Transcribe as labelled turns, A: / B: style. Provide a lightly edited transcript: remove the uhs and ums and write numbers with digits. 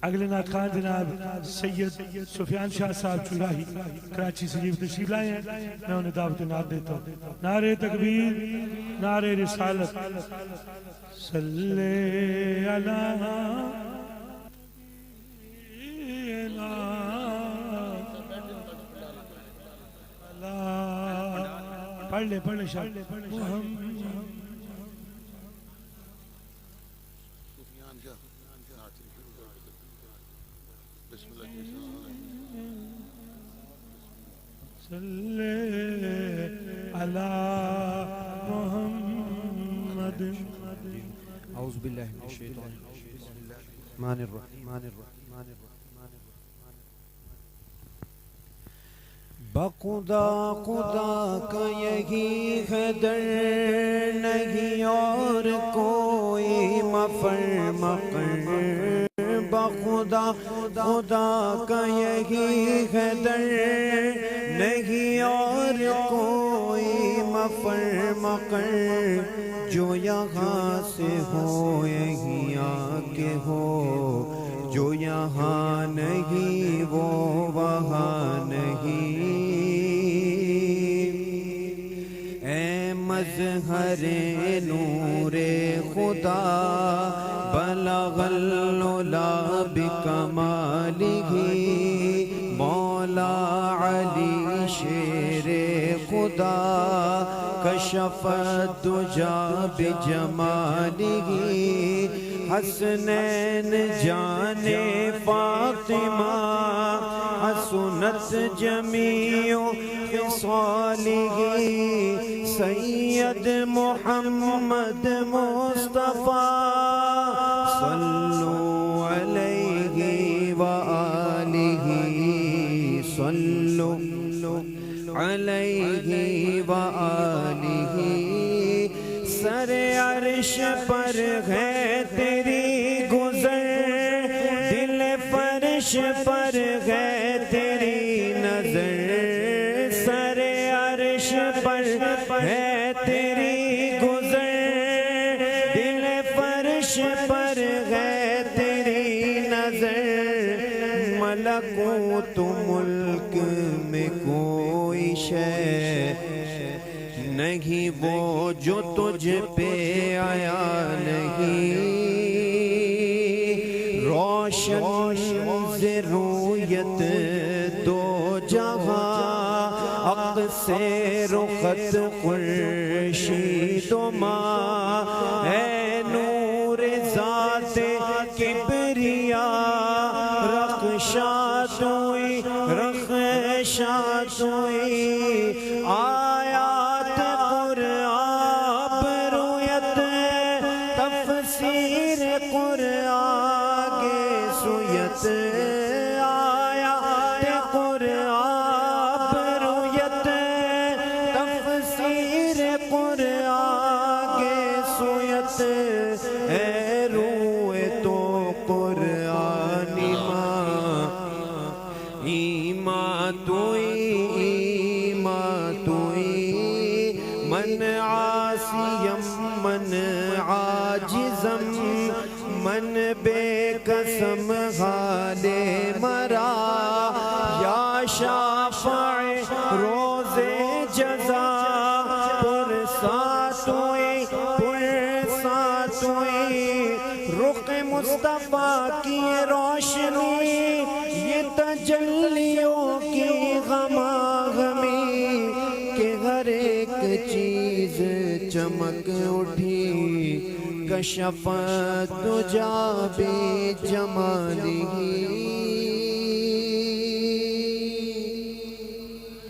A: اگلے نعت خان جناب سید سفیان شاہ صاحب چولاہی کراچی سے تشریف لائے ہیں، میں انہیں دعوت نعت دیتا ہوں۔ نعرہ تکبیر، نعرہ رسالت، صلی اللہ پڑھ لے شاہ صلی علی محمد۔
B: اعوذ باللہ من الشیطان الرجیم، بسم اللہ الرحمن الرحیم۔ بخدا خدا کا یہی ہے در، نہیں اور کوئی مفر مقر۔ بخدا خدا کا یہی ہے در، نہیں اور کوئی مفر مقر۔ جو یہاں سے ہو یہیں آ کے ہو، جو یہاں نہیں وہ وہاں نہیں۔ اے مظہر نور خدا، بلغ العلا بکمالہ۔ مولا علی شیر خدا، کشف الدجا بجمالہ۔ حسنین جان فاطمہ، حسنت جمیع خصالہ۔ سید محمد مصطفیٰ، صلو علیہ وآلہ، صلو علیہ وآلہ۔ سر عرش پر ہے تیری گزر، دل فرش پر ہے تیری نظر۔ سر عرش پر ہے تیری گزر، دل فرش پر ہے تیری نظر۔ ملکوت ملک میں کوئی شے نہیں وہ جو تجھ پہ آیا نہیں۔ روشن سے رویت دو جہاں، حق سے رخت خورشید و ماں۔ اے نور ذات کبریا، رخشا توئی رخشا توئی۔ آیات قرآن برویت، تفسیر قرآن کے سویت۔ آیات قرآن برویت، تفسیر قرآن کے سویت۔ اے روئے تو قرآنی ماں، ایمان توئی ایمان توئی۔ من عاصیم من عاجزم، من بے قسم حال مرا۔ یا شافع روز جزا، پرسات ہوئی پرسات ہوئی۔ رخ مصطفیٰ کی روشنی، یہ تجلیوں کی غماغمی، کہ ہر ایک چیز چمک اٹھی۔ کشف الدجا بجمالہ،